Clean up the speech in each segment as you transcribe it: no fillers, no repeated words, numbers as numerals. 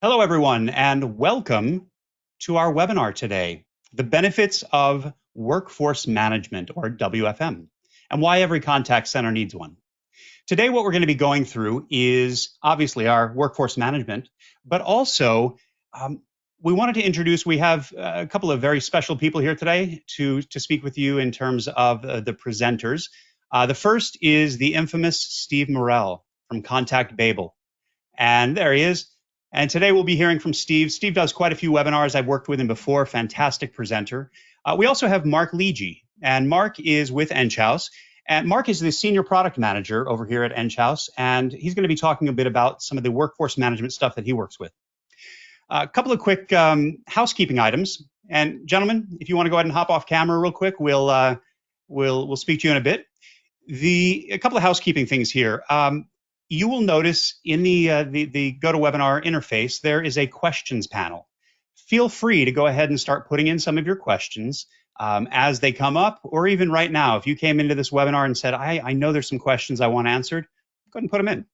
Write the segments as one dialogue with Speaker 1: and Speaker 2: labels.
Speaker 1: Hello, everyone, and welcome to our webinar today, The Benefits of Workforce Management, or WFM, and why every contact center needs one. Today, what we're going to be going through is obviously our workforce management, but also um, we wanted to introduce, we have a couple of very special people here today to speak with you in terms of the presenters. The first is the infamous Steve Morrell from Contact Babel. And there he is. And today we'll be hearing from Steve. Steve does quite a few webinars. I've worked with him before, fantastic presenter. We also have Mark Leege, and Mark is with Enghouse. And Mark is the senior product manager over here at Enghouse, and he's going to be talking a bit about some of the workforce management stuff that he works with. A couple of quick housekeeping items. And gentlemen, if you want to go ahead and hop off camera real quick, we'll speak to you in a bit. A couple of housekeeping things here. You will notice in the GoToWebinar interface, there is a questions panel. Feel free to go ahead and start putting in some of your questions as they come up, or even right now, if you came into this webinar and said, I know there's some questions I want answered, go ahead and put them in.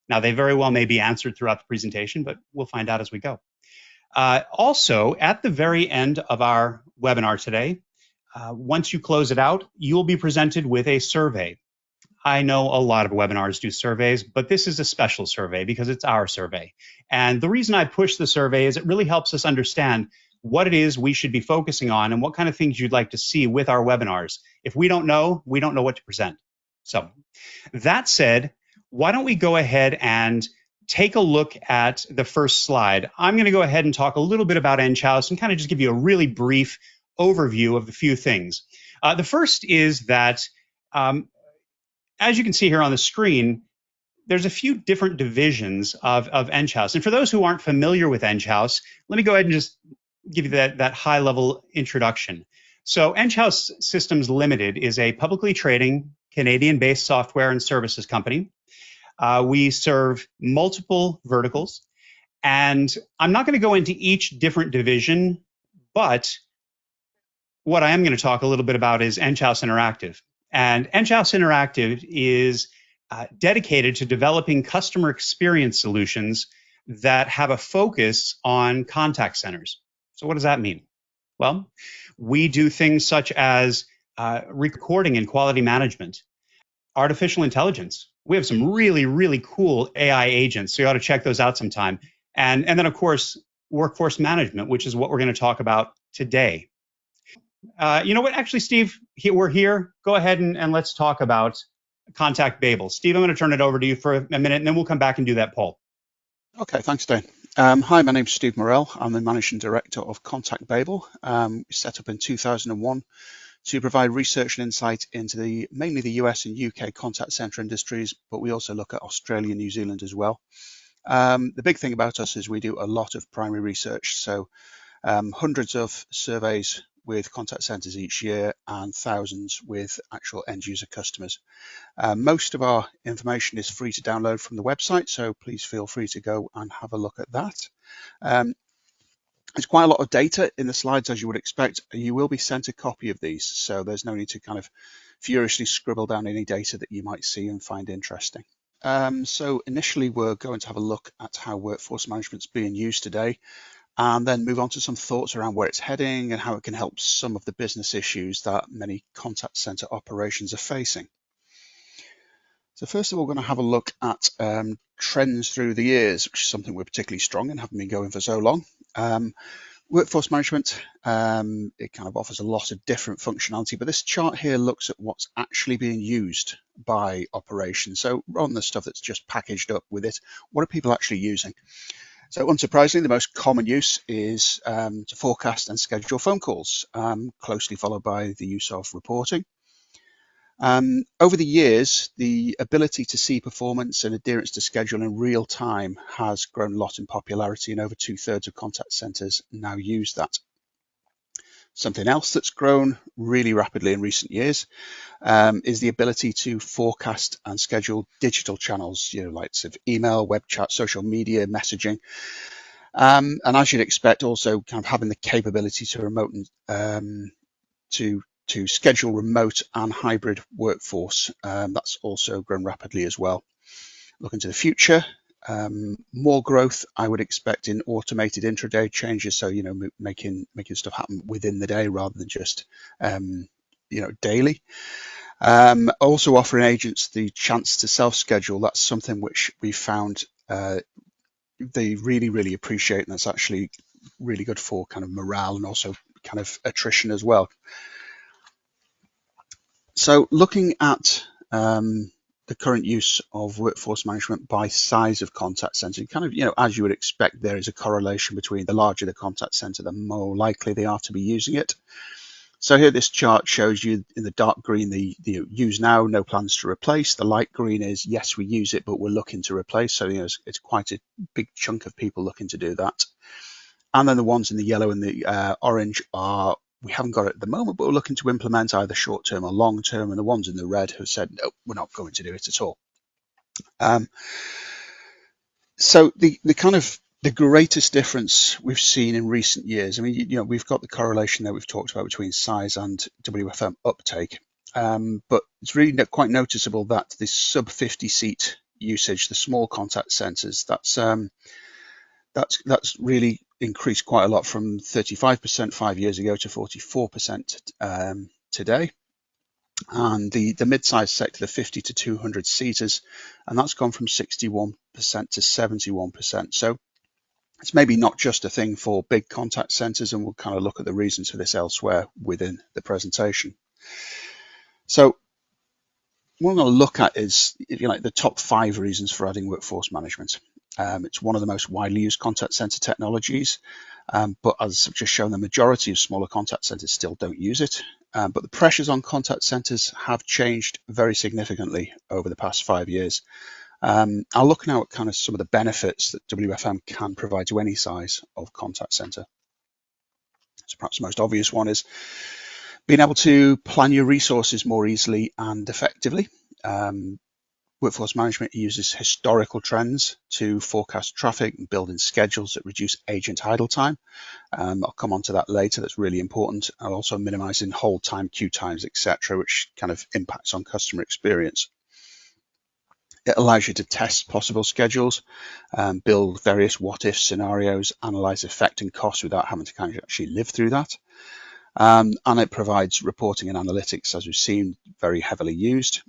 Speaker 1: Now, they very well may be answered throughout the presentation, but we'll find out as we go. Also, at the very end of our webinar today, once you close it out, you will be presented with a survey. I know a lot of webinars do surveys, but this is a special survey because it's our survey. And the reason I push the survey is it really helps us understand what it is we should be focusing on and what kind of things you'd like to see with our webinars. If we don't know what to present. So that said, why don't we go ahead and take a look at the first slide. I'm going to go ahead and talk a little bit about Enghouse and kind of just give you a really brief overview of a few things. The first is that as you can see here on the screen, there's a few different divisions of Enghouse. And for those who aren't familiar with Enghouse, let me go ahead and just give you that high-level introduction. So Enghouse Systems Limited is a publicly trading Canadian-based software and services company. We serve multiple verticals. And I'm not going to go into each different division, but what I am going to talk a little bit about is Enghouse Interactive. And Enghouse Interactive is dedicated to developing customer experience solutions that have a focus on contact centers. So what does that mean? Well, we do things such as recording and quality management, artificial intelligence. We have some really, really cool AI agents, so you ought to check those out sometime. And then, of course, workforce management, which is what we're going to talk about today. You know what? Actually, Steve, we're here. Go ahead and let's talk about Contact Babel. Steve, I'm going to turn it over to you for a minute, and then we'll come back and do that poll.
Speaker 2: Okay, thanks, Dane. Hi, my name's Steve Morrell. I'm the Managing Director of Contact Babel. Set up in 2001 to provide research and insight into mainly the US and UK contact center industries, but we also look at Australia and New Zealand as well. The big thing about us is we do a lot of primary research, so hundreds of surveys with contact centers each year and thousands with actual end user customers. Most of our information is free to download from the website, so please feel free to go and have a look at that. There's quite a lot of data in the slides, as you would expect. You will be sent a copy of these, so there's no need to kind of furiously scribble down any data that you might see and find interesting. So initially, we're going to have a look at how workforce management is being used today, and then move on to some thoughts around where it's heading and how it can help some of the business issues that many contact center operations are facing. So first of all, we're going to have a look at trends through the years, which is something we're particularly strong in, having been going for so long. Workforce management, it kind of offers a lot of different functionality, but this chart here looks at what's actually being used by operations. So rather than the stuff that's just packaged up with it, what are people actually using? So unsurprisingly, the most common use is to forecast and schedule phone calls, closely followed by the use of reporting. Over the years, the ability to see performance and adherence to schedule in real time has grown a lot in popularity, and over 2/3 of contact centers now use that. Something else that's grown really rapidly in recent years is the ability to forecast and schedule digital channels, like email, web chat, social media, messaging. And as you'd expect, also kind of having the capability to remote and to schedule remote and hybrid workforce. That's also grown rapidly as well. Looking to the future, More growth I would expect in automated intraday changes, so making stuff happen within the day rather than just daily. Also offering agents the chance to self-schedule. That's something which we found they really appreciate, and that's actually really good for kind of morale and also kind of attrition as well. So looking at the current use of workforce management by size of contact center, kind of, as you would expect, there is a correlation between the larger the contact center, the more likely they are to be using it. So here this chart shows you in the dark green, the use now, no plans to replace. The light green is, yes, we use it, but we're looking to replace. So it's quite a big chunk of people looking to do that. And then the ones in the yellow and the orange are, we haven't got it at the moment, but we're looking to implement either short term or long term. And the ones in the red have said, no, we're not going to do it at all. So the kind of the greatest difference we've seen in recent years, I mean, we've got the correlation that we've talked about between size and WFM uptake, but it's really quite noticeable that the sub 50 seat usage, the small contact centers, that's really increased quite a lot, from 35% 5 years ago to 44% today. And the mid-sized sector, the 50 to 200 seaters, and that's gone from 61% to 71%. So it's maybe not just a thing for big contact centers, and we'll kind of look at the reasons for this elsewhere within the presentation. So what I'm going to look at is, if you like, the top 5 reasons for adding workforce management. It's one of the most widely used contact center technologies, but as I've just shown, the majority of smaller contact centers still don't use it. But the pressures on contact centers have changed very significantly over the past 5 years. I'll look now at kind of some of the benefits that WFM can provide to any size of contact center. So perhaps the most obvious one is being able to plan your resources more easily and effectively. Workforce management uses historical trends to forecast traffic and build in schedules that reduce agent idle time. I'll come on to that later. That's really important. And also minimizing hold time, queue times, etc., which kind of impacts on customer experience. It allows you to test possible schedules, build various what-if scenarios, analyze effect and cost without having to kind of actually live through that. And it provides reporting and analytics, as we've seen, very heavily used,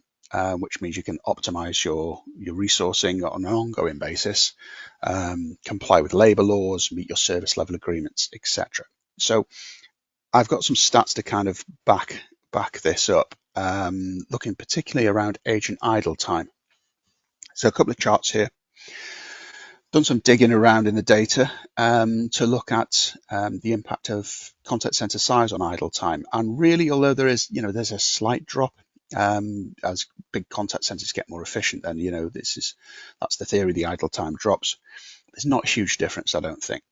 Speaker 2: which means you can optimize your resourcing on an ongoing basis, comply with labor laws, meet your service level agreements, etc. So I've got some stats to kind of back this up, looking particularly around agent idle time. So a couple of charts here. Done some digging around in the data to look at the impact of contact center size on idle time. And really, although there's a slight drop as big contact centers get more efficient, then that's the theory, the idle time drops. There's not a huge difference, I don't think.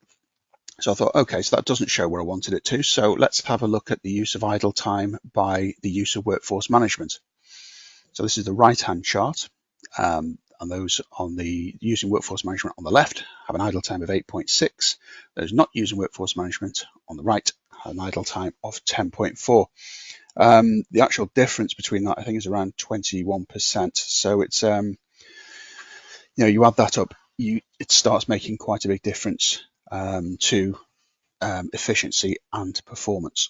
Speaker 2: So I thought, okay, so that doesn't show where I wanted it to. So let's have a look at the use of idle time by the use of workforce management. So this is the right-hand chart. And those on the using workforce management on the left have an idle time of 8.6. Those not using workforce management on the right have an idle time of 10.4. The actual difference between that, I think, is around 21%. So it's you add that up, it starts making quite a big difference to efficiency and performance.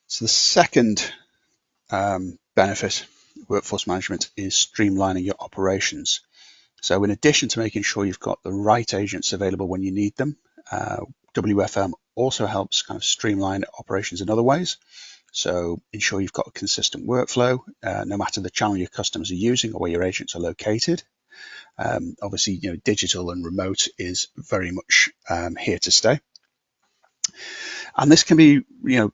Speaker 2: So the second benefit workforce management is streamlining your operations. So in addition to making sure you've got the right agents available when you need them, WFM also helps kind of streamline operations in other ways. So ensure you've got a consistent workflow, no matter the channel your customers are using or where your agents are located. Obviously, digital and remote is very much here to stay. And this can be,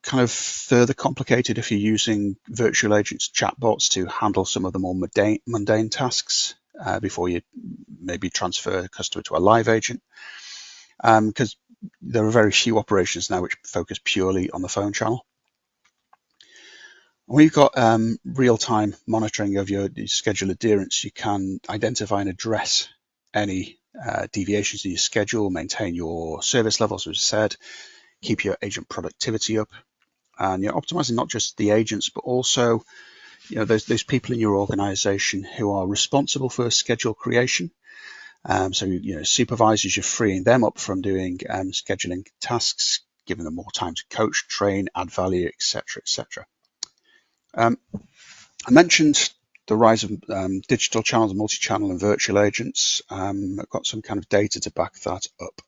Speaker 2: kind of further complicated if you're using virtual agents, chatbots to handle some of the more mundane tasks before you maybe transfer a customer to a live agent. Because there are very few operations now which focus purely on the phone channel. When you've got real-time monitoring of your schedule adherence, you can identify and address any deviations in your schedule, maintain your service levels, as I said, keep your agent productivity up, and you're optimizing not just the agents, but also those people in your organization who are responsible for schedule creation. So supervisors, you're freeing them up from doing scheduling tasks, giving them more time to coach, train, add value, etc., etc. I mentioned the rise of digital channels, multi-channel and virtual agents. I've got some kind of data to back that up.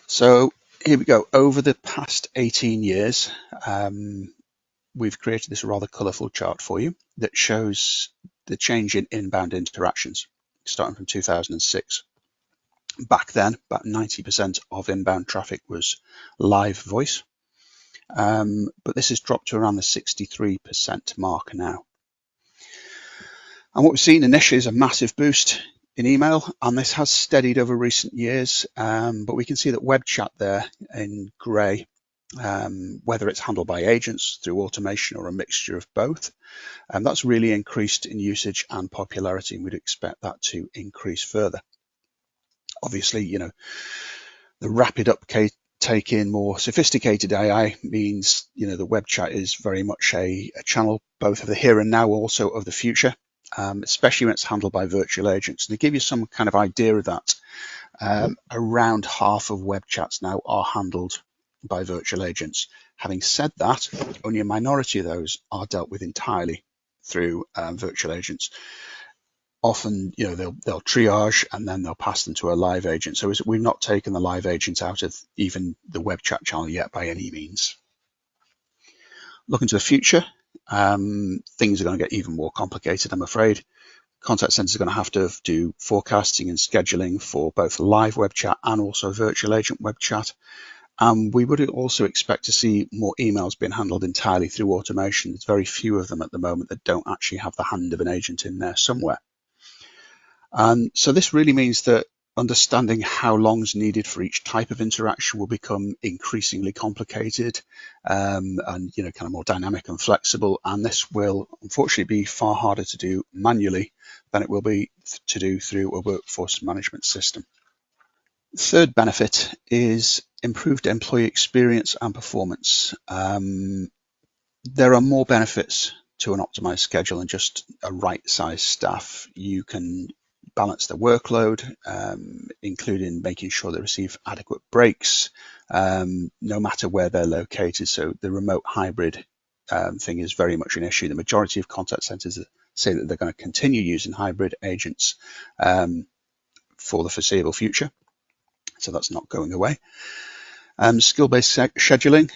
Speaker 2: So here we go. Over the past 18 years, we've created this rather colourful chart for you that shows the change in inbound interactions, starting from 2006. Back then, about 90% of inbound traffic was live voice, but this has dropped to around the 63% mark now. And what we've seen initially is a massive boost in email, and this has steadied over recent years, but we can see that web chat there in grey, whether it's handled by agents through automation or a mixture of both, that's really increased in usage and popularity, and we'd expect that to increase further. Obviously, the rapid uptake in more sophisticated AI means, the web chat is very much a channel both of the here and now, also of the future, especially when it's handled by virtual agents. And to give you some kind of idea of that, around half of web chats now are handled by virtual agents. Having said that, only a minority of those are dealt with entirely through virtual agents. Often, they'll triage and then they'll pass them to a live agent. So we've not taken the live agent out of even the web chat channel yet by any means. Looking to the future, things are going to get even more complicated, I'm afraid. Contact centers are going to have to do forecasting and scheduling for both live web chat and also virtual agent web chat. We would also expect to see more emails being handled entirely through automation. There's very few of them at the moment that don't actually have the hand of an agent in there somewhere. So this really means that understanding how long is needed for each type of interaction will become increasingly complicated, and kind of more dynamic and flexible. And this will unfortunately be far harder to do manually than it will be to do through a workforce management system. The third benefit is improved employee experience and performance. There are more benefits to an optimized schedule than just a right-sized staff. You can balance the workload, including making sure they receive adequate breaks, no matter where they're located. So the remote hybrid thing is very much an issue. The majority of contact centers say that they're going to continue using hybrid agents for the foreseeable future. So that's not going away. Skill-based scheduling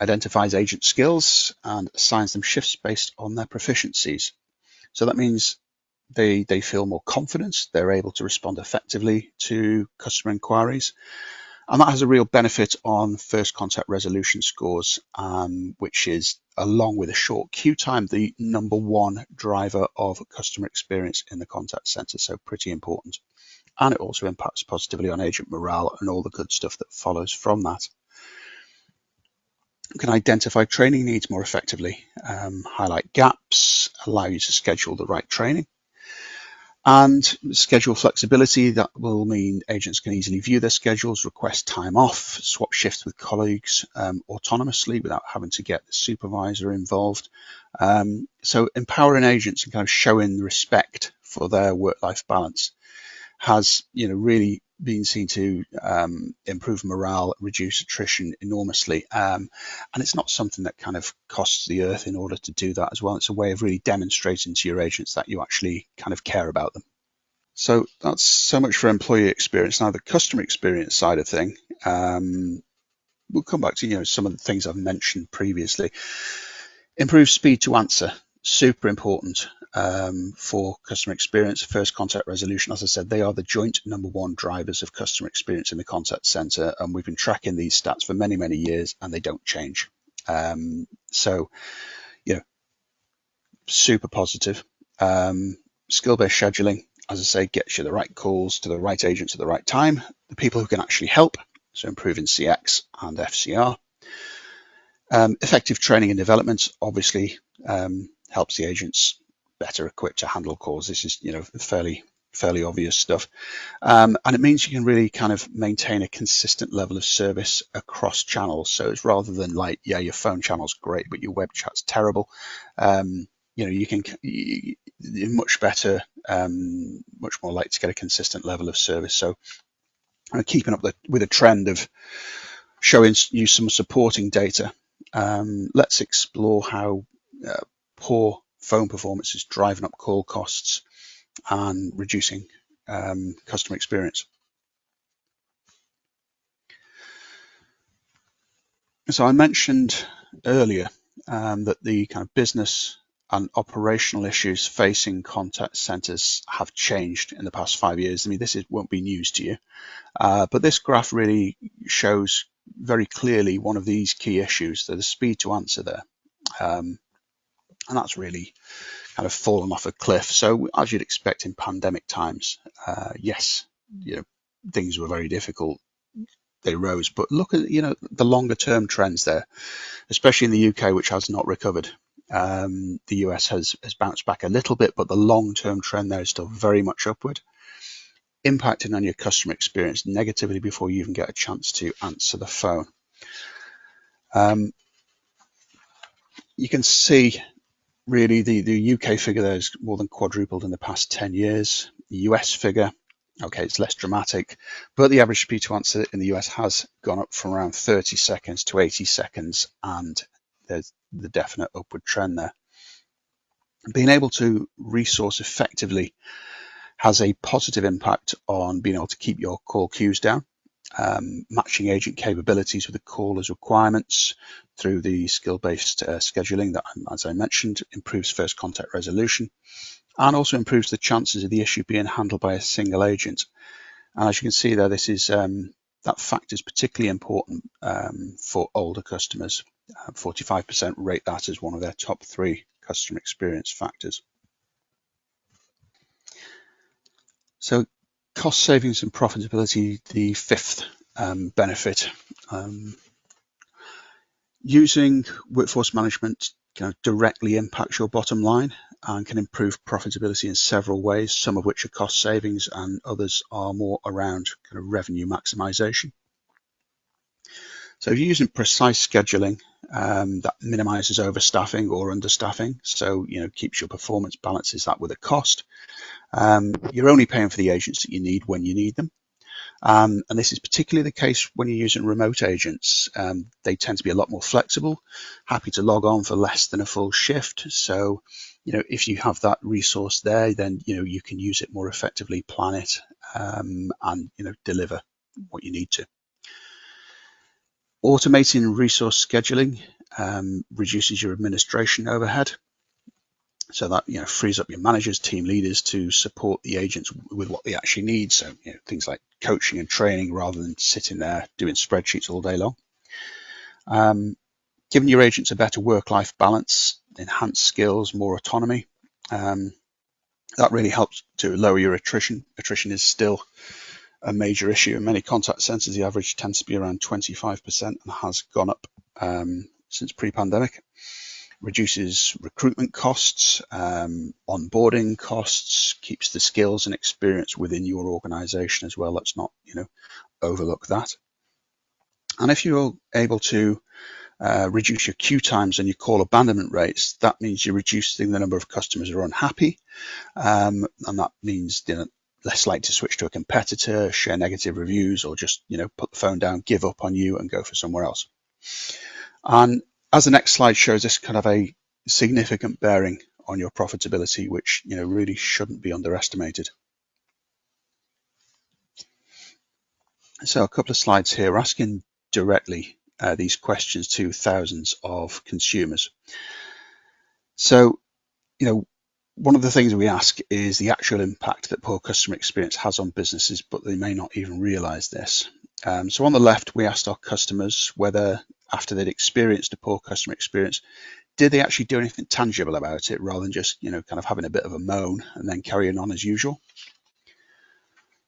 Speaker 2: identifies agent skills and assigns them shifts based on their proficiencies. So that means they feel more confident, they're able to respond effectively to customer inquiries. And that has a real benefit on first contact resolution scores, which is, along with a short queue time, the #1 driver of customer experience in the contact center. So pretty important. And it also impacts positively on agent morale and all the good stuff that follows from that. You can identify training needs more effectively, highlight gaps, allow you to schedule the right training. And schedule flexibility, that will mean agents can easily view their schedules, request time off, swap shifts with colleagues autonomously without having to get the supervisor involved. So empowering agents and kind of showing respect for their work-life balance has really been seen to improve morale, reduce attrition enormously. And it's not something that kind of costs the earth in order to do that as well. It's a way of really demonstrating to your agents that you actually kind of care about them. So that's so much for employee experience. Now the customer experience side of thing, we'll come back to some of the things I've mentioned previously. Improve speed to answer, super important. For customer experience, first contact resolution, as I said, they are the joint #1 drivers of customer experience in the contact center, and we've been tracking these stats for many, many years, and they don't change. So, super positive. Skill-based scheduling, as I say, gets you the right calls to the right agents at the right time, the people who can actually help, so improving CX and FCR. Effective training and development obviously helps the agents better equipped to handle calls. This is, fairly fairly obvious stuff. And it means you can really kind of maintain a consistent level of service across channels. So it's rather than like, yeah, your phone channel's great, but your web chat's terrible. You can much better, much more likely to get a consistent level of service. So keeping up with a trend of showing you some supporting data, let's explore how poor phone performance is driving up call costs and reducing customer experience. So I mentioned earlier that the kind of business and operational issues facing contact centers have changed in the past 5 years. I mean, this won't be news to you, but this graph really shows very clearly one of these key issues, the speed to answer there. And that's really kind of fallen off a cliff. So as you'd expect in pandemic times, yes, things were very difficult. They rose, but look at the longer term trends there, especially in the UK, which has not recovered. The US has bounced back a little bit, but the long term trend there is still very much upward, impacting on your customer experience negatively before you even get a chance to answer the phone. You can see really the UK figure there is more than quadrupled in the past 10 years. The US figure, okay, it's less dramatic, but the average speed to answer in the US has gone up from around 30 seconds to 80 seconds, and there's the definite upward trend there. Being able to resource effectively has a positive impact on being able to keep your call queues down, matching agent capabilities with the caller's requirements through the skill-based scheduling that, as I mentioned, improves first contact resolution and also improves the chances of the issue being handled by a single agent. And as you can see there, this is that fact is particularly important for older customers. 45% rate that as one of their top 3 customer experience factors. So cost savings and profitability, the 5th benefit. Using workforce management directly impacts your bottom line and can improve profitability in several ways, some of which are cost savings and others are more around kind of revenue maximization. So if you're using precise scheduling, that minimizes overstaffing or understaffing, so keeps your performance, balances that with a cost. You're only paying for the agents that you need when you need them. And this is particularly the case when you're using remote agents. They tend to be a lot more flexible, happy to log on for less than a full shift. So, if you have that resource there, then, you can use it more effectively, plan it, and, deliver what you need to. Automating resource scheduling reduces your administration overhead. So that frees up your managers, team leaders to support the agents with what they actually need. So things like coaching and training rather than sitting there doing spreadsheets all day long. Giving your agents a better work-life balance, enhanced skills, more autonomy. That really helps to lower your attrition. Attrition is still a major issue in many contact centers. The average tends to be around 25% and has gone up since pre-pandemic. Reduces recruitment costs, onboarding costs, keeps the skills and experience within your organization as well. Let's not, overlook that. And if you're able to reduce your queue times and your call abandonment rates, that means you're reducing the number of customers who are unhappy. And that means less likely to switch to a competitor, share negative reviews, or just, put the phone down, give up on you and go for somewhere else. And as the next slide shows, this kind of a significant bearing on your profitability, which really shouldn't be underestimated. So a couple of slides here, asking directly these questions to thousands of consumers. So, one of the things we ask is the actual impact that poor customer experience has on businesses, but they may not even realize this. So on the left, we asked our customers whether after they'd experienced a poor customer experience, did they actually do anything tangible about it rather than just, kind of having a bit of a moan and then carrying on as usual?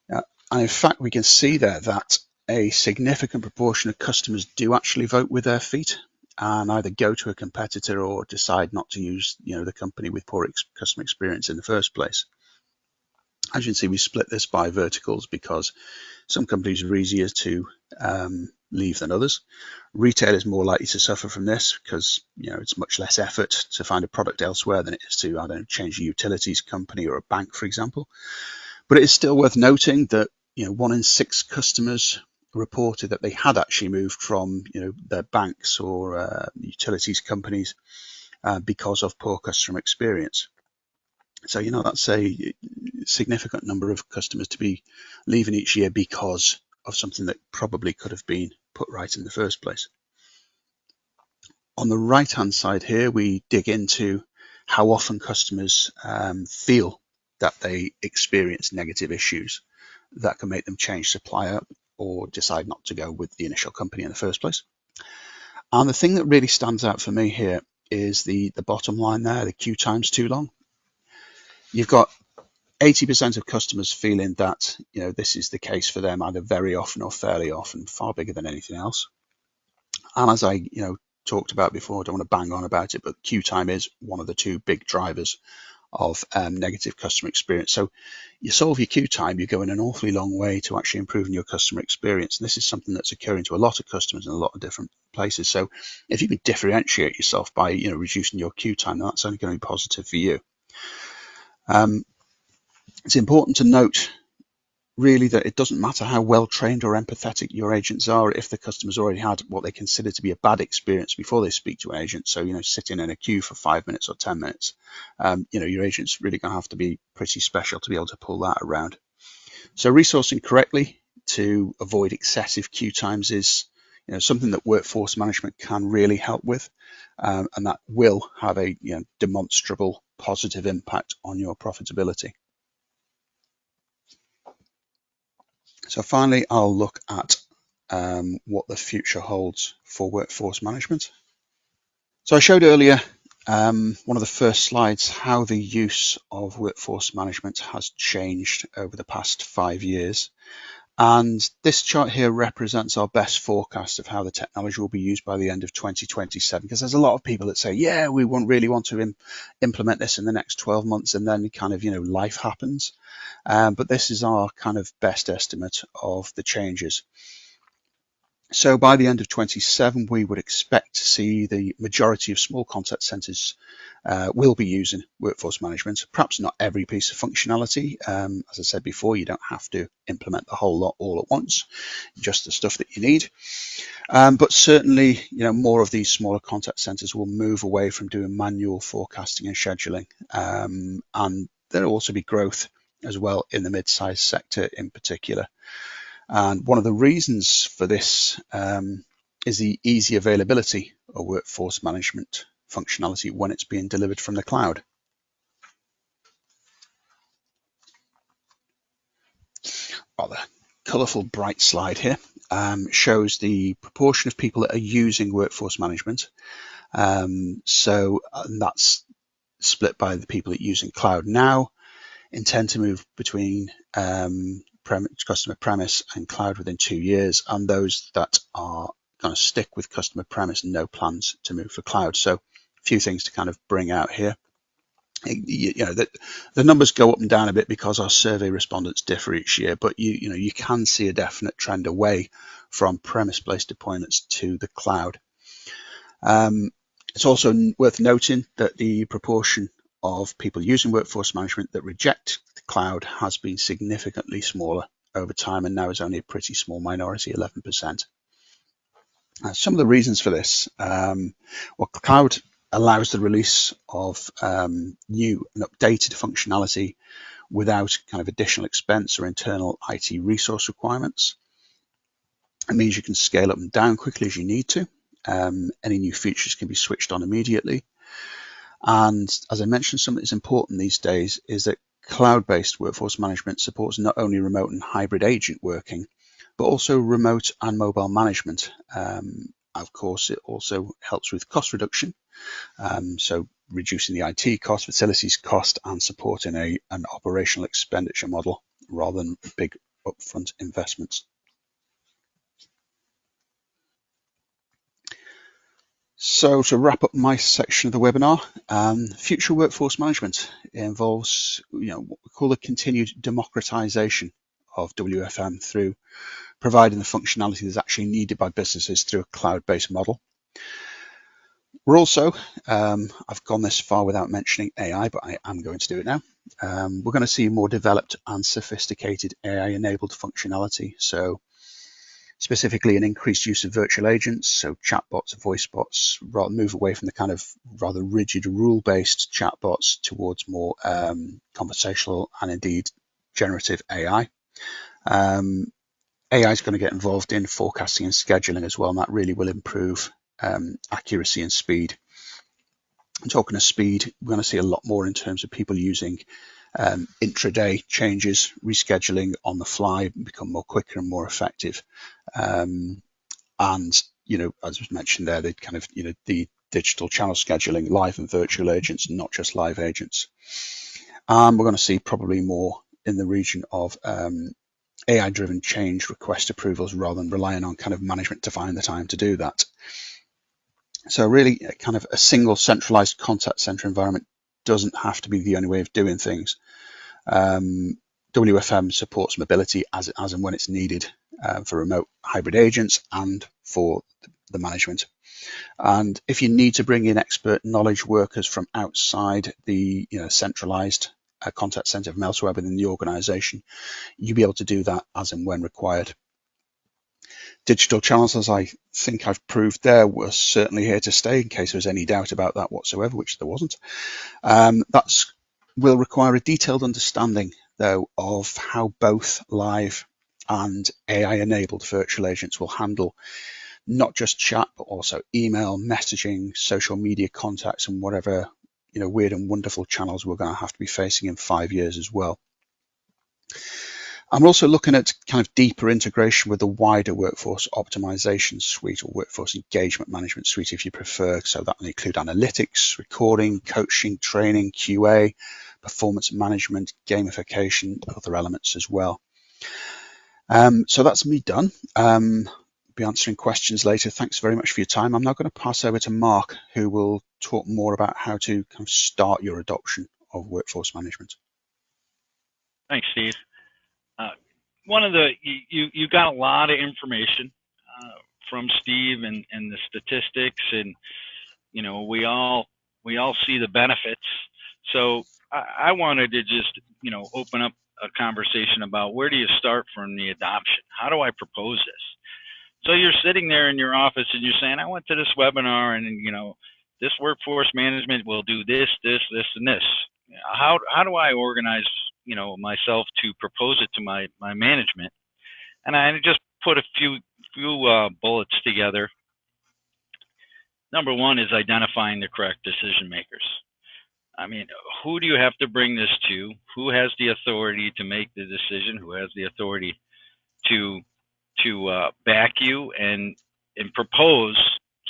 Speaker 2: And in fact, we can see there that a significant proportion of customers do actually vote with their feet and either go to a competitor or decide not to use, the company with poor customer experience in the first place. As you can see, we split this by verticals because some companies are easier to leave than others. Retail is more likely to suffer from this because it's much less effort to find a product elsewhere than it is to, I don't know, change a utilities company or a bank, for example. But it is still worth noting that 1 in 6 customers reported that they had actually moved from their banks or utilities companies because of poor customer experience. So that's a significant number of customers to be leaving each year because of something that probably could have been put right in the first place. On the right hand side here, we dig into how often customers feel that they experience negative issues that can make them change supplier or decide not to go with the initial company in the first place. And the thing that really stands out for me here is the bottom line there, the queue time's too long. You've got 80% of customers feeling that this is the case for them either very often or fairly often, far bigger than anything else. And as I talked about before, I don't want to bang on about it, but queue time is one of the 2 big drivers of negative customer experience. So you solve your queue time, you're going an awfully long way to actually improving your customer experience. And this is something that's occurring to a lot of customers in a lot of different places. So if you can differentiate yourself by reducing your queue time, then that's only going to be positive for you. It's important to note really that it doesn't matter how well trained or empathetic your agents are if the customer's already had what they consider to be a bad experience before they speak to an agent. So sitting in a queue for 5 minutes or 10 minutes, your agent's really going to have to be pretty special to be able to pull that around. So resourcing correctly to avoid excessive queue times is something that workforce management can really help with, and that will have a demonstrable positive impact on your profitability. So finally, I'll look at what the future holds for workforce management. So I showed earlier, one of the first slides, how the use of workforce management has changed over the past 5 years. And this chart here represents our best forecast of how the technology will be used by the end of 2027, because there's a lot of people that say, yeah, we won't really want to implement this in the next 12 months, and then kind of, life happens. But this is our kind of best estimate of the changes. So by the end of 27, we would expect to see the majority of small contact centres will be using workforce management. Perhaps not every piece of functionality. As I said before, you don't have to implement the whole lot all at once, just the stuff that you need. But certainly, more of these smaller contact centres will move away from doing manual forecasting and scheduling. And there'll also be growth as well in the mid-sized sector in particular. And one of the reasons for this is the easy availability of workforce management functionality when it's being delivered from the cloud. Well, the colourful bright slide here shows the proportion of people that are using workforce management. So that's split by the people that are using cloud now, intend to move between customer premise and cloud within 2 years, and those that are going to stick with customer premise and no plans to move for cloud. So a few things to kind of bring out here. The numbers go up and down a bit because our survey respondents differ each year, but you can see a definite trend away from premise-based deployments to the cloud. It's also worth noting that the proportion of people using workforce management that reject the cloud has been significantly smaller over time, and now is only a pretty small minority, 11%. Some of the reasons for this, cloud allows the release of new and updated functionality without kind of additional expense or internal IT resource requirements. It means you can scale up and down quickly as you need to. Any new features can be switched on immediately. And as I mentioned, something that's important these days is that cloud-based workforce management supports not only remote and hybrid agent working, but also remote and mobile management. Of course, it also helps with cost reduction, so reducing the IT cost, facilities cost, and supporting an operational expenditure model rather than big upfront investments. So to wrap up my section of the webinar, future workforce management involves, what we call a continued democratization of WFM through providing the functionality that's actually needed by businesses through a cloud-based model. We're also, I've gone this far without mentioning AI, but I am going to do it now. We're going to see more developed and sophisticated AI-enabled functionality. So specifically an increased use of virtual agents, so chatbots, voice bots, move away from the kind of rather rigid rule-based chatbots towards more conversational and indeed generative AI. AI is going to get involved in forecasting and scheduling as well, and that really will improve accuracy and speed. And talking of speed, we're going to see a lot more in terms of people using intraday changes, rescheduling on the fly, become more quicker and more effective. And, as was mentioned there, the kind of, the digital channel scheduling, live and virtual agents, not just live agents. We're going to see probably more in the region of AI-driven change request approvals rather than relying on kind of management to find the time to do that. So really kind of a single centralized contact center environment doesn't have to be the only way of doing things. WFM supports mobility as and when it's needed for remote hybrid agents and for the management. And if you need to bring in expert knowledge workers from outside the centralized contact center from elsewhere within the organization, you'll be able to do that as and when required. Digital channels, as I think I've proved there, were certainly here to stay in case there was any doubt about that whatsoever, which there wasn't. That will require a detailed understanding, though, of how both live and AI-enabled virtual agents will handle not just chat, but also email, messaging, social media contacts, and whatever weird and wonderful channels we're going to have to be facing in 5 years as well. I'm also looking at kind of deeper integration with the wider workforce optimization suite or workforce engagement management suite, if you prefer. So that will include analytics, recording, coaching, training, QA, performance management, gamification, other elements as well. So that's me done. Be answering questions later. Thanks very much for your time. I'm now going to pass over to Mark, who will talk more about how to kind of start your adoption of workforce management.
Speaker 3: Thanks, Steve. You got a lot of information from Steve and the statistics, and we all see the benefits. So I wanted to just open up a conversation about where do you start from the adoption? How do I propose this? So you're sitting there in your office and you're saying, I went to this webinar and this workforce management will do this, this, this, and this. How do I organize myself to propose it to my management? And I just put a few bullets together. Number one is identifying the correct decision makers. I mean, who do you have to bring this to? Who has the authority to make the decision? Who has the authority to back you and propose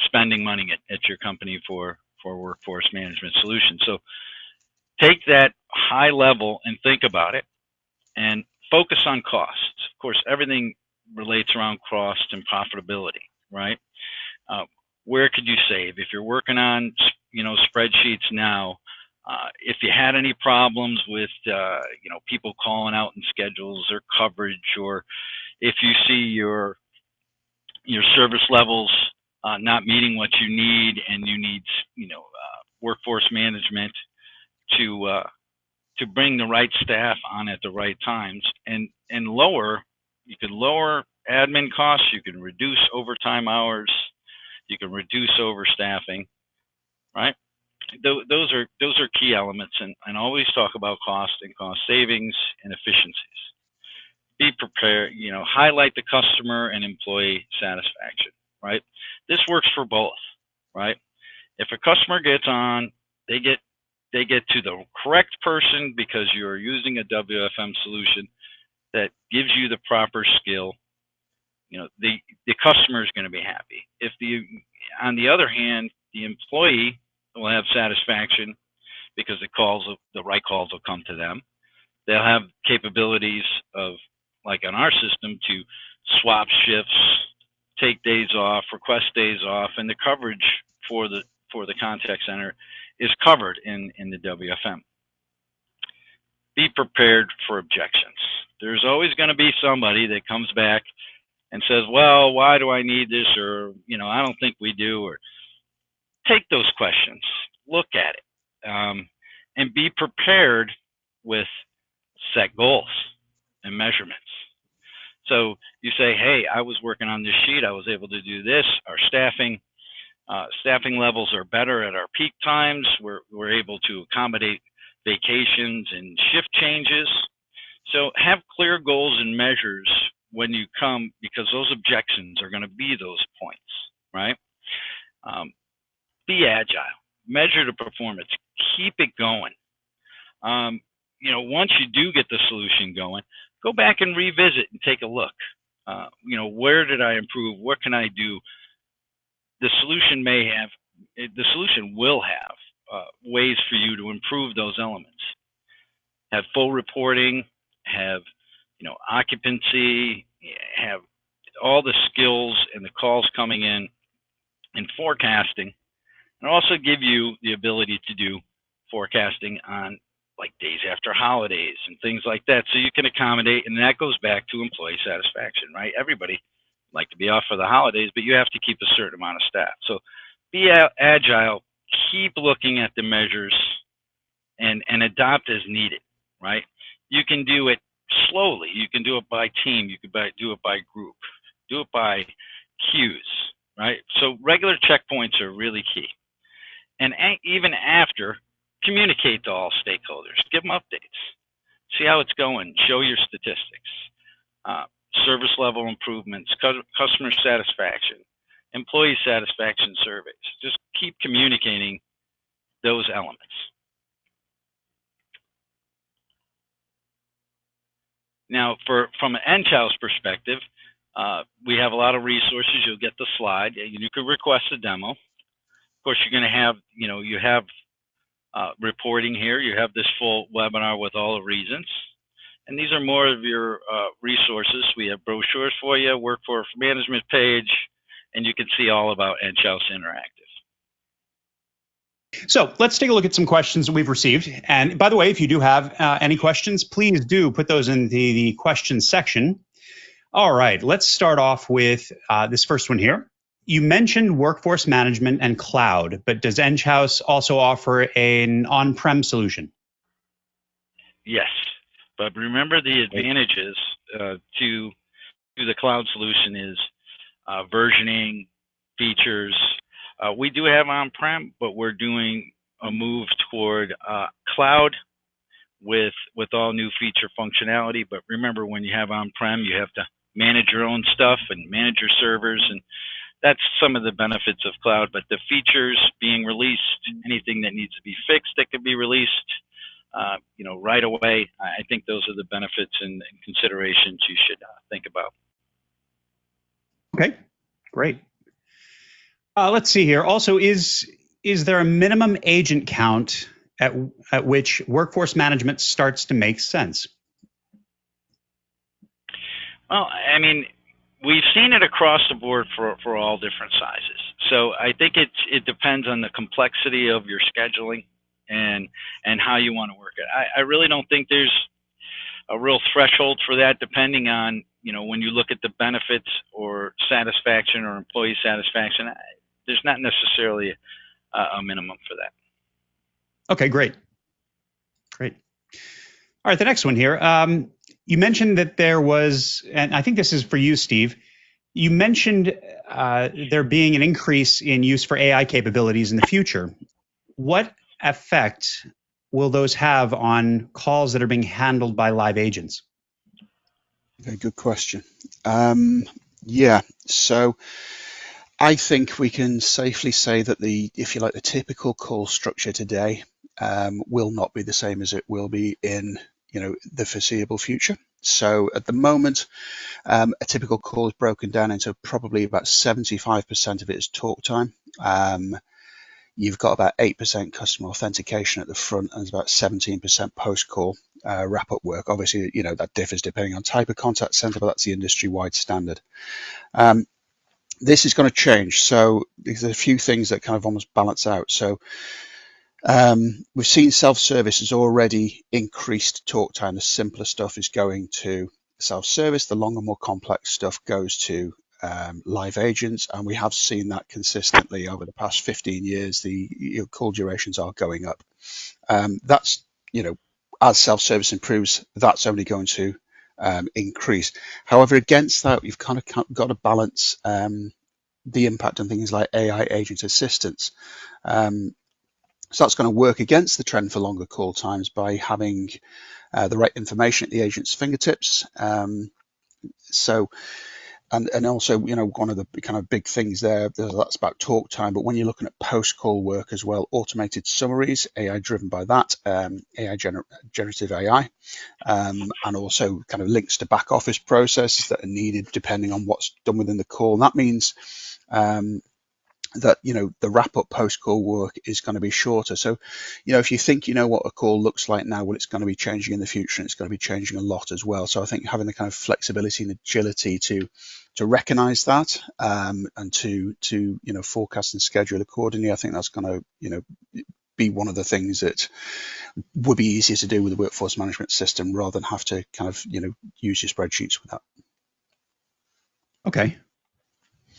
Speaker 3: spending money at your company for workforce management solutions? So take that high level and think about it and focus on costs. Of course, everything relates around cost and profitability, right? Where could you save? If you're working on, spreadsheets now, if you had any problems with, people calling out in schedules or coverage, or if you see your service levels not meeting what you need and you need, workforce management to bring the right staff on at the right times and you can lower admin costs, you can reduce overtime hours, you can reduce overstaffing, right? Those are key elements, and always talk about cost and cost savings and efficiencies. Be prepared, highlight the customer and employee satisfaction, right? This works for both, right? If a customer gets on, they get to the correct person because you're using a WFM solution that gives you the proper skill, the customer is going to be happy. On the other hand, the employee will have satisfaction because the right calls will come to them. They'll have capabilities of, like on our system, to swap shifts, take days off, request days off, and the coverage for the contact center is covered in the WFM. Be prepared for objections. There's always going to be somebody that comes back and says, well, why do I need this? Or, I don't think we do. Or take those questions, look at it, and be prepared with set goals and measurements. So you say, hey, I was working on this sheet. I was able to do this. Our staffing levels are better at our peak times. We're able to accommodate vacations and shift changes. So have clear goals and measures when you come, because those objections are going to be those points, right? Be agile, measure the performance, keep it going. Once you do get the solution going, go back and revisit and take a look. Where did I improve? What can I do? The solution will have ways for you to improve those elements. Have full reporting, have occupancy, have all the skills and the calls coming in, and forecasting, and also give you the ability to do forecasting on like days after holidays and things like that, so you can accommodate. And that goes back to employee satisfaction, right? Everybody like to be off for the holidays, but you have to keep a certain amount of staff. So be agile, keep looking at the measures, and adopt as needed, right? You can do it slowly. You can do it by team. You can do it by group. Do it by cues, right? So regular checkpoints are really key. And even after, communicate to all stakeholders. Give them updates. See how it's going. Show your statistics. Service level improvements, customer satisfaction, employee satisfaction surveys. Just keep communicating those elements. Now, from an Enghouse perspective, we have a lot of resources. You'll get the slide. You can request a demo. Of course, you're going to have, you have reporting here. You have this full webinar with all the reasons. And these are more of your resources. We have brochures for you, workforce management page, and you can see all about Enghouse Interactive.
Speaker 1: So let's take a look at some questions that we've received. And by the way, if you do have any questions, please do put those in the questions section. All right, let's start off with this first one here. You mentioned workforce management and cloud, but does Enghouse also offer an on-prem solution?
Speaker 3: Yes, but remember the advantages to the cloud solution is versioning, features. We do have on-prem, but we're doing a move toward cloud with all new feature functionality. But remember, when you have on-prem, you have to manage your own stuff and manage your servers, and that's some of the benefits of cloud. But the features being released, anything that needs to be fixed that can be released, right away. I think those are the benefits and considerations you should think about.
Speaker 1: Okay, great. Let's see here. Also, is there a minimum agent count at which workforce management starts to make sense?
Speaker 3: Well, I mean, we've seen it across the board for all different sizes. So I think it depends on the complexity of your scheduling and how you want to work it. I really don't think there's a real threshold for that, depending on, when you look at the benefits or satisfaction or employee satisfaction, there's not necessarily a minimum for that.
Speaker 1: Okay, great. Great. All right, the next one here. You mentioned that there was, and I think this is for you, Steve, you mentioned there being an increase in use for AI capabilities in the future. What effect will those have on calls that are being handled by live agents?
Speaker 2: Very good question. Yeah, so I think we can safely say that the typical call structure today will not be the same as it will be in the foreseeable future. So at the moment, a typical call is broken down into probably about 75% of it is talk time. You've got about 8% customer authentication at the front, and about 17% post-call wrap-up work. Obviously, that differs depending on type of contact center, but that's the industry-wide standard. This is going to change. So there's a few things that kind of almost balance out. So we've seen self-service has already increased talk time. The simpler stuff is going to self-service. The longer, more complex stuff goes to live agents, and we have seen that consistently over the past 15 years. The call durations are going up. That's, as self-service improves, that's only going to increase. However, against that, you've kind of got to balance the impact on things like AI agent assistance. So that's going to work against the trend for longer call times by having the right information at the agent's fingertips. So, and also, one of the kind of big things that's about talk time. But when you're looking at post-call work as well, automated summaries, AI driven by that, generative AI, and also kind of links to back office processes that are needed depending on what's done within the call. And that means that the wrap up post call work is going to be shorter. So if you think what a call looks like now, well, it's going to be changing in the future, and it's going to be changing a lot as well. So I think having the kind of flexibility and agility to recognize that, and to forecast and schedule accordingly, I think that's going to be one of the things that would be easier to do with the workforce management system rather than have to kind of use your spreadsheets with that.
Speaker 1: Okay.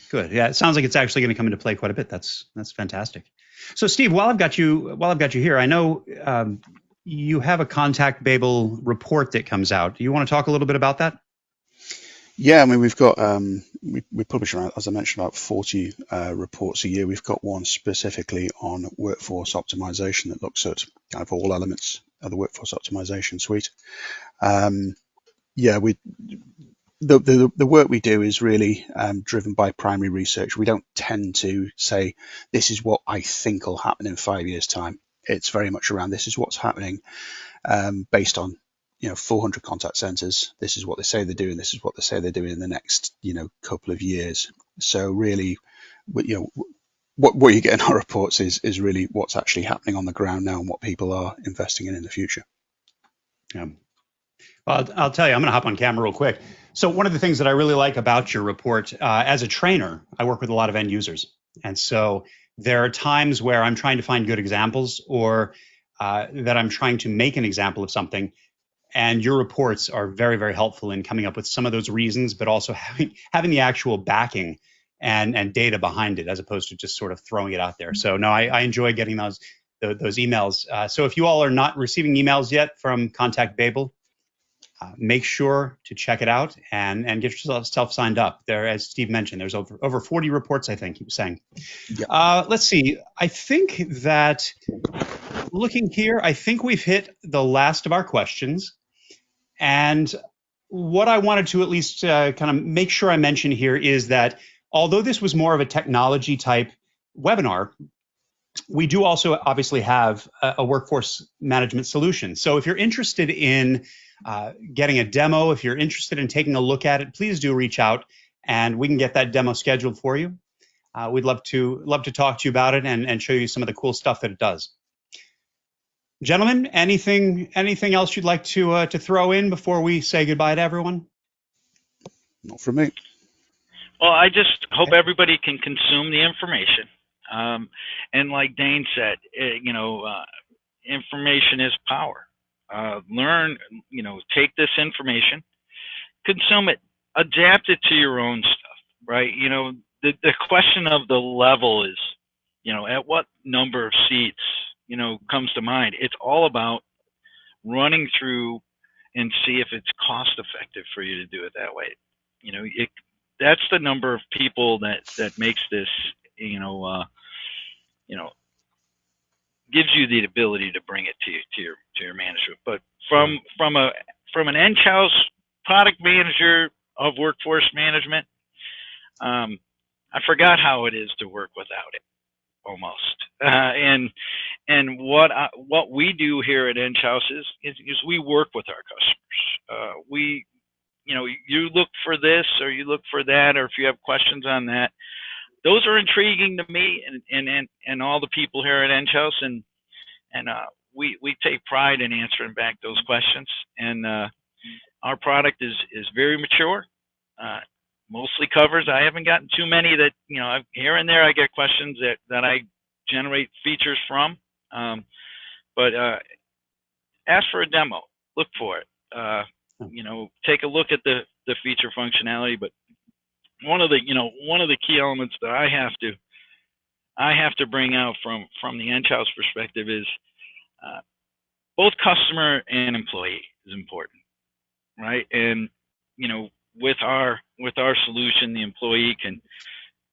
Speaker 1: Good. Yeah, it sounds like it's actually going to come into play quite a bit. That's fantastic. So, Steve, while I've got you here, I know you have a Contact Babel report that comes out. Do you want to talk a little bit about that?
Speaker 2: Yeah, I mean, we've got we publish around, as I mentioned, about 40 reports a year. We've got one specifically on workforce optimization that looks at kind of all elements of the workforce optimization suite. Yeah, the work we do is really driven by primary research. We don't tend to say this is what I think will happen in 5 years' time. It's very much around this is what's happening based on 400 contact centers. This is what they say they're doing. This is what they say they're doing in the next couple of years. So really, what you get in our reports is really what's actually happening on the ground now and what people are investing in the future.
Speaker 1: Yeah. Well, I'll tell you, I'm going to hop on camera real quick. So one of the things that I really like about your report, as a trainer, I work with a lot of end users. And so there are times where I'm trying to find good examples, or that I'm trying to make an example of something. And your reports are very, very helpful in coming up with some of those reasons, but also having the actual backing and data behind it, as opposed to just sort of throwing it out there. So no, I enjoy getting those emails. So if you all are not receiving emails yet from Contact Babel, make sure to check it out and get yourself signed up. There, as Steve mentioned, there's over 40 reports, I think he was saying.
Speaker 2: Yep.
Speaker 1: Let's see. I think that looking here, I think we've hit the last of our questions. And what I wanted to at least kind of make sure I mention here is that although this was more of a technology type webinar, we do also obviously have a workforce management solution. So if you're interested in getting a demo, if you're interested in taking a look at it, please do reach out and we can get that demo scheduled for you. We'd love to talk to you about it and show you some of the cool stuff that it does. Gentlemen, anything else you'd like to throw in before we say goodbye to everyone?
Speaker 2: Not from me.
Speaker 3: Well, I just hope everybody can consume the information. And like Dane said, information is power. Learn, take this information, consume it, adapt it to your own stuff, right? The question of the level is, at what number of seats, comes to mind. It's all about running through and see if it's cost effective for you to do it that way. That's the number of people that makes this, gives you the ability to bring it to your management. But from an Enghouse product manager of workforce management, I forgot how it is to work without it, almost. And what we do here at Enghouse is we work with our customers. You look for this or you look for that, or if you have questions on that, those are intriguing to me and all the people here at Enghouse, and we take pride in answering back those questions. And our product is very mature. mostly covers. I haven't gotten too many that, here and there I get questions that I generate features from. But ask for a demo, look for it. Take a look at the feature functionality. But one of the key elements that I have to bring out from the Enghouse perspective is both customer and employee is important, right? And with our solution, the employee can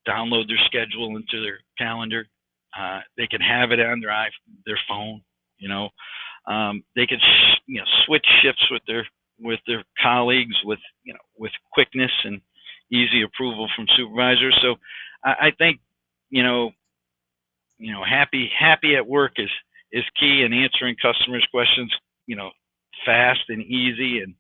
Speaker 3: download their schedule into their calendar. They can have it on their phone. They can switch shifts with their colleagues with quickness and easy approval from supervisors. So I think happy at work is key in answering customers' questions fast and easy. And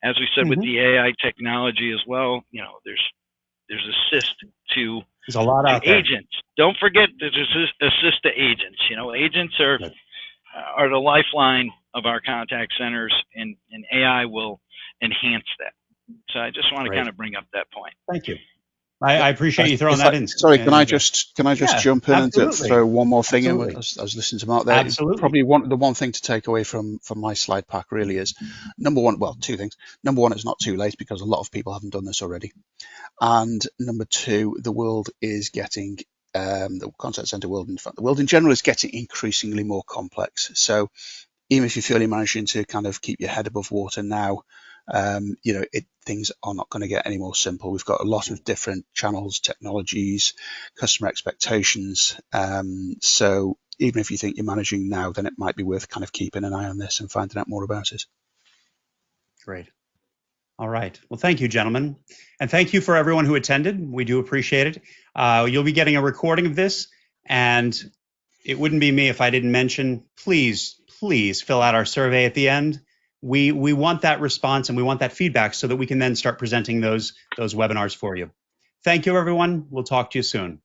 Speaker 3: as we said, with the AI technology as well, there's assist to
Speaker 1: there's a lot out there.
Speaker 3: Agents. Don't forget there's assist to agents. Agents are the lifeline of our contact centers, and AI will enhance that. So I just want to kind of bring up that point.
Speaker 1: Thank you. I appreciate you throwing that in.
Speaker 2: Sorry, can I just jump in and throw one more thing in? I was listening to Mark there.
Speaker 1: Absolutely.
Speaker 2: Probably the one thing to take away from my slide pack really is, number one, well, two things. Number one, it's not too late because a lot of people haven't done this already. And number two, the world is getting, the contact center world, in fact, the world in general is getting increasingly more complex. So even if you feel you're managing to kind of keep your head above water now, things are not going to get any more simple. We've got a lot of different channels, technologies, customer expectations. So even if you think you're managing now, then it might be worth kind of keeping an eye on this and finding out more about it.
Speaker 1: Great. All right. Well, thank you, gentlemen. And thank you for everyone who attended. We do appreciate it. You'll be getting a recording of this, and it wouldn't be me if I didn't mention, please fill out our survey at the end. We want that response and we want that feedback so that we can then start presenting those webinars for you. Thank you, everyone. We'll talk to you soon.